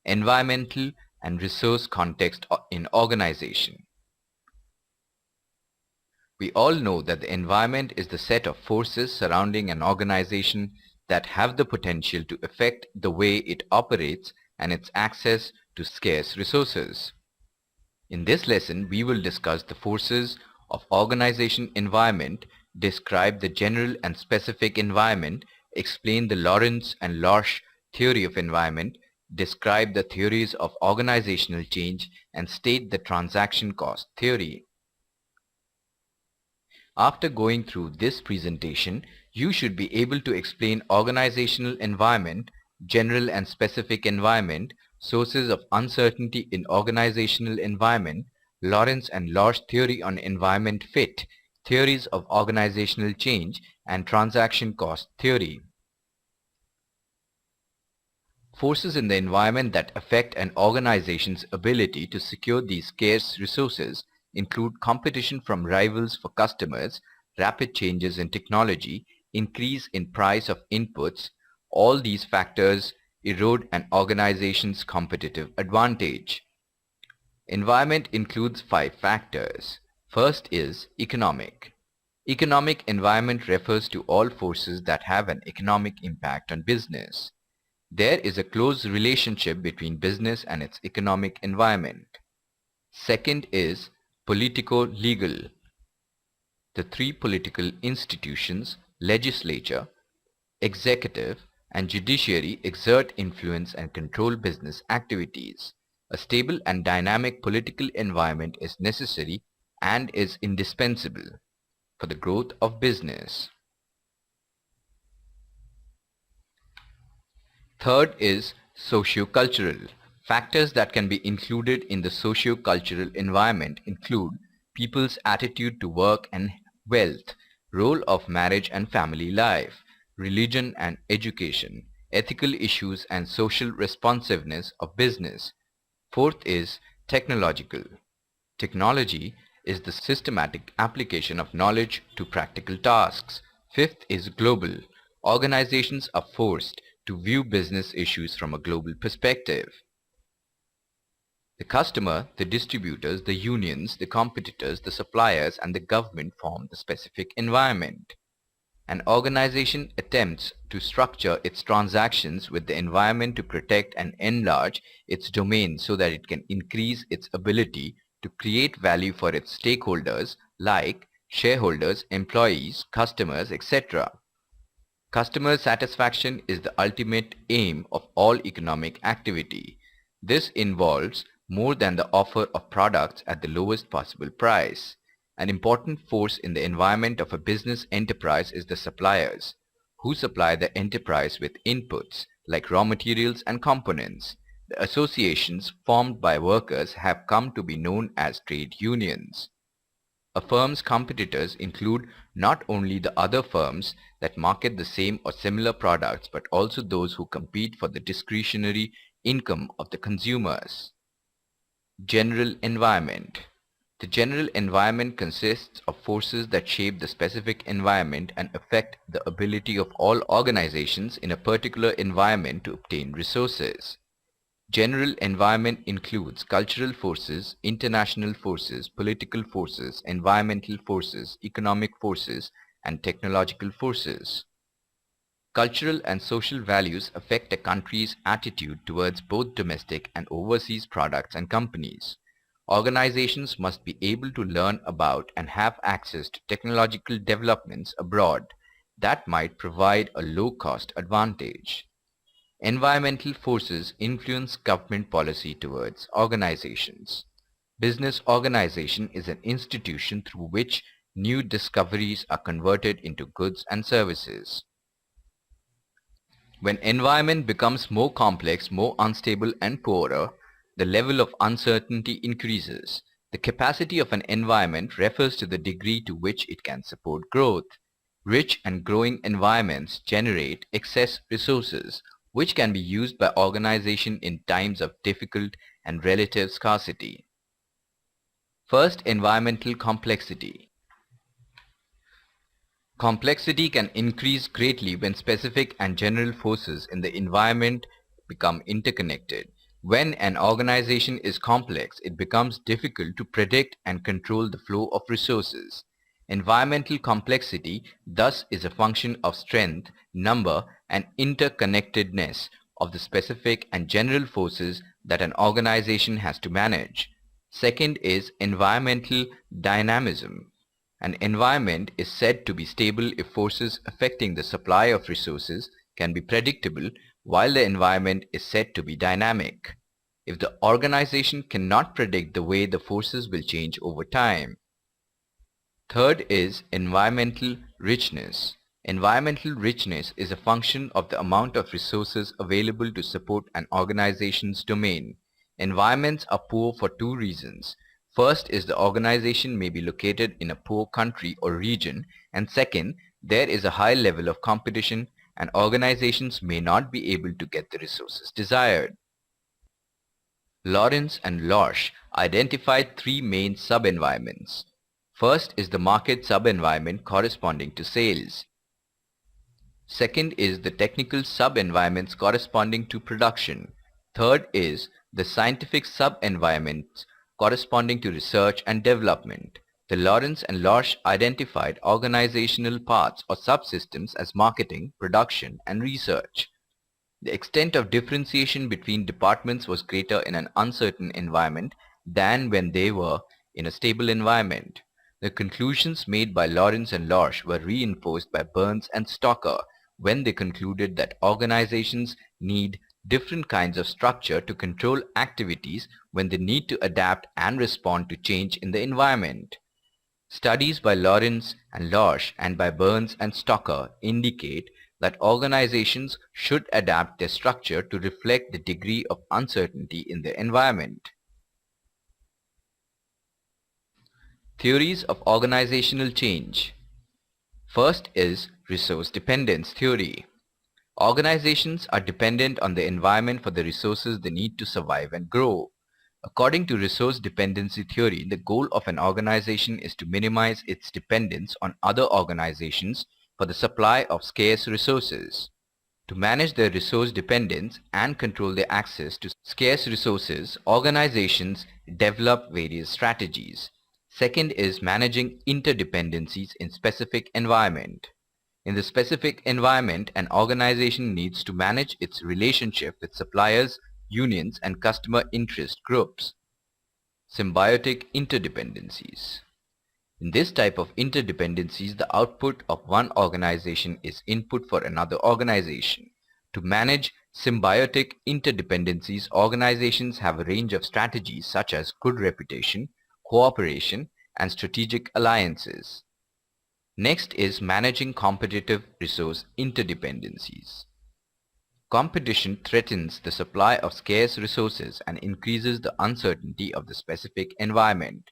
environmental and resource context in organization. We all know that the environment is the set of forces surrounding an organization that have the potential to affect the way it operates and its access to scarce resources. In this lesson, we will discuss the forces of organization environment, describe the general and specific environment, explain the Lorentz and Lorsch theory of environment, describe the theories of organizational change, and state the transaction cost theory. After going through this presentation, you should be able to explain organizational environment, general and specific environment, sources of uncertainty in organizational environment, Lorentz and Lorsch theory on environment fit, theories of organizational change, and transaction cost theory. Forces in the environment that affect an organization's ability to secure these scarce resources include competition from rivals for customers, rapid changes in technology, increase in price of inputs. All these factors erode an organization's competitive advantage. Environment includes 5 factors. First is economic. Economic environment refers to all forces that have an economic impact on business. There is a close relationship between business and its economic environment. Second is politico-legal. The 3 political institutions, legislature, executive, and judiciary exert influence and control business activities. A stable and dynamic political environment is necessary and is indispensable for the growth of business. Third is socio-cultural. Factors that can be included in the socio-cultural environment include people's attitude to work and wealth, role of marriage and family life, religion and education, ethical issues and social responsiveness of business. Fourth is technological. Technology is the systematic application of knowledge to practical tasks. Fifth is global. Organizations are forced to view business issues from a global perspective. The customer, the distributors, the unions, the competitors, the suppliers, and the government form the specific environment. An organization attempts to structure its transactions with the environment to protect and enlarge its domain so that it can increase its ability to create value for its stakeholders like shareholders, employees, customers, etc. Customer satisfaction is the ultimate aim of all economic activity. This involves more than the offer of products at the lowest possible price. An important force in the environment of a business enterprise is the suppliers, who supply the enterprise with inputs like raw materials and components. The associations formed by workers have come to be known as trade unions. A firm's competitors include not only the other firms that market the same or similar products, but also those who compete for the discretionary income of the consumers. General environment. The general environment consists of forces that shape the specific environment and affect the ability of all organizations in a particular environment to obtain resources. General environment includes cultural forces, international forces, political forces, environmental forces, economic forces, and technological forces. Cultural and social values affect a country's attitude towards both domestic and overseas products and companies. Organizations must be able to learn about and have access to technological developments abroad that might provide a low-cost advantage. Environmental forces influence government policy towards organizations. Business organization is an institution through which new discoveries are converted into goods and services. When environment becomes more complex, more unstable and poorer, the level of uncertainty increases. The capacity of an environment refers to the degree to which it can support growth. Rich and growing environments generate excess resources, which can be used by organization in times of difficult and relative scarcity. First, environmental complexity. Complexity can increase greatly when specific and general forces in the environment become interconnected. When an organization is complex, it becomes difficult to predict and control the flow of resources. Environmental complexity thus is a function of strength, number, and interconnectedness of the specific and general forces that an organization has to manage. Second is environmental dynamism. An environment is said to be stable if forces affecting the supply of resources can be predictable, while the environment is said to be dynamic if the organization cannot predict the way the forces will change over time. Third is environmental richness. Environmental richness is a function of the amount of resources available to support an organization's domain. Environments are poor for two reasons. First is the organization may be located in a poor country or region, and second, there is a high level of competition and organizations may not be able to get the resources desired. Lawrence and Lorsch identified three main sub-environments. First is the market sub-environment corresponding to sales. Second is the technical sub-environments corresponding to production. Third is the scientific sub-environments corresponding to research and development. The Lawrence and Lorsch identified organizational parts or subsystems as marketing, production, and research. The extent of differentiation between departments was greater in an uncertain environment than when they were in a stable environment. The conclusions made by Lawrence and Lorsch were reinforced by Burns and Stocker when they concluded that organizations need different kinds of structure to control activities when they need to adapt and respond to change in the environment. Studies by Lawrence and Lorsch and by Burns and Stocker indicate that organizations should adapt their structure to reflect the degree of uncertainty in the environment. Theories of organizational change. First is resource dependence theory. Organizations are dependent on the environment for the resources they need to survive and grow. According to resource dependency theory, the goal of an organization is to minimize its dependence on other organizations for the supply of scarce resources. To manage their resource dependence and control their access to scarce resources, organizations develop various strategies. Second is managing interdependencies in specific environment. In the specific environment, an organization needs to manage its relationship with suppliers, unions, and customer interest groups. Symbiotic interdependencies. In this type of interdependencies, the output of one organization is input for another organization. To manage symbiotic interdependencies, organizations have a range of strategies such as good reputation, cooperation, and strategic alliances. Next is managing competitive resource interdependencies. Competition threatens the supply of scarce resources and increases the uncertainty of the specific environment.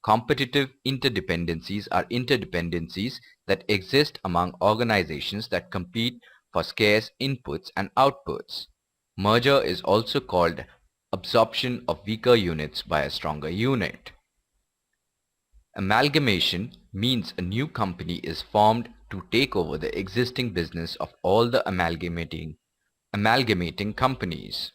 Competitive interdependencies are interdependencies that exist among organizations that compete for scarce inputs and outputs. Merger is also called absorption of weaker units by a stronger unit. Amalgamation means a new company is formed to take over the existing business of all the amalgamating companies.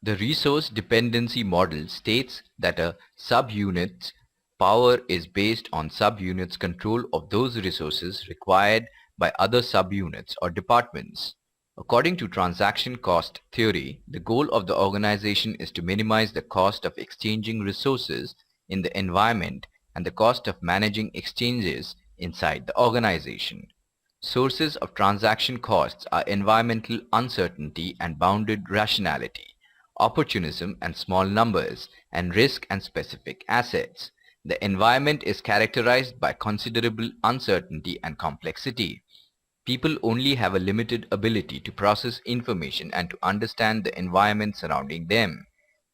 The resource dependency model states that a subunit's power is based on subunits' control of those resources required by other subunits or departments. According to transaction cost theory, the goal of the organization is to minimize the cost of exchanging resources in the environment and the cost of managing exchanges inside the organization. Sources of transaction costs are environmental uncertainty and bounded rationality, opportunism and small numbers, and risk and specific assets. The environment is characterized by considerable uncertainty and complexity. People only have a limited ability to process information and to understand the environment surrounding them.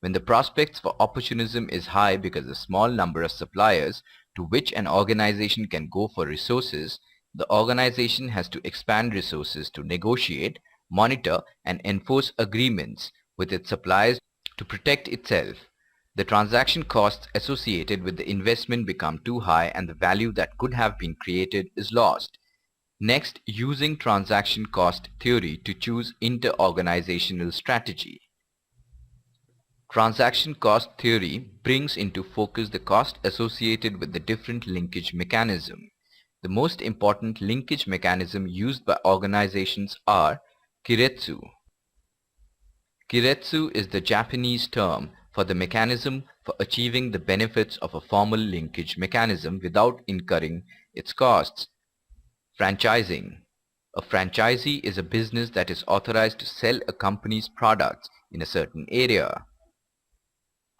When the prospects for opportunism is high because a small number of suppliers to which an organization can go for resources, the organization has to expand resources to negotiate, monitor, and enforce agreements with its suppliers to protect itself. The transaction costs associated with the investment become too high and the value that could have been created is lost. Next, using transaction cost theory to choose inter-organizational strategy. Transaction cost theory brings into focus the cost associated with the different linkage mechanism. The most important linkage mechanism used by organizations are kiretsu. Kiretsu is the Japanese term for the mechanism for achieving the benefits of a formal linkage mechanism without incurring its costs. Franchising. A franchisee is a business that is authorized to sell a company's products in a certain area.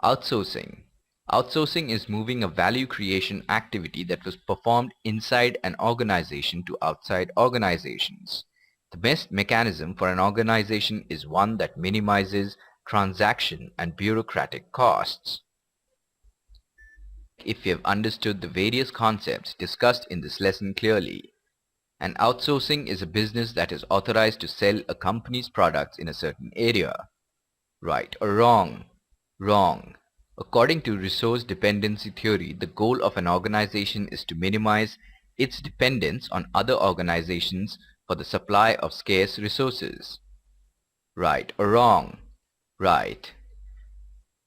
Outsourcing. Outsourcing is moving a value creation activity that was performed inside an organization to outside organizations. The best mechanism for an organization is one that minimizes transaction and bureaucratic costs. If you have understood the various concepts discussed in this lesson clearly, an outsourcing is a business that is authorized to sell a company's products in a certain area. Right or wrong? Wrong. According to resource dependency theory, the goal of an organization is to minimize its dependence on other organizations for the supply of scarce resources. Right or wrong? Right.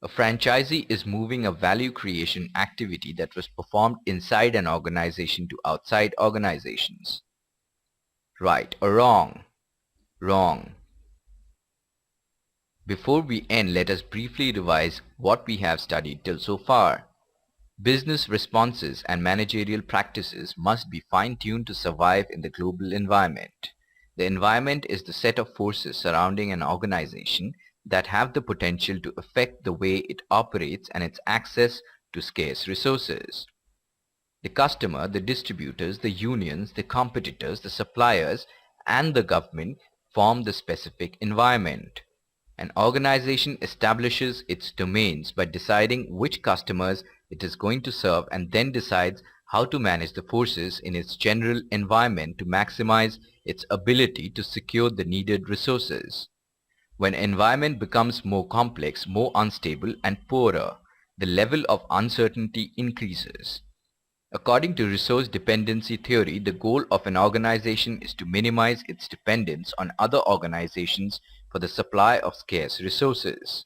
A franchisee is moving a value creation activity that was performed inside an organization to outside organizations. Right or wrong? Wrong. Before we end, let us briefly revise what we have studied till so far. Business responses and managerial practices must be fine-tuned to survive in the global environment. The environment is the set of forces surrounding an organization that have the potential to affect the way it operates and its access to scarce resources. The customer, the distributors, the unions, the competitors, the suppliers, and the government form the specific environment. An organization establishes its domains by deciding which customers it is going to serve and then decides how to manage the forces in its general environment to maximize its ability to secure the needed resources. When environment becomes more complex, more unstable, and poorer, the level of uncertainty increases. According to resource dependency theory, the goal of an organization is to minimize its dependence on other organizations for the supply of scarce resources.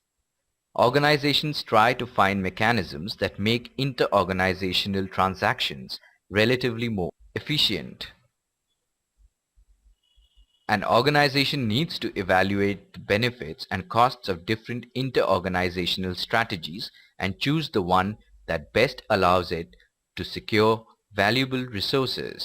Organizations try to find mechanisms that make inter-organizational transactions relatively more efficient. An organization needs to evaluate the benefits and costs of different inter-organizational strategies and choose the one that best allows it to secure valuable resources.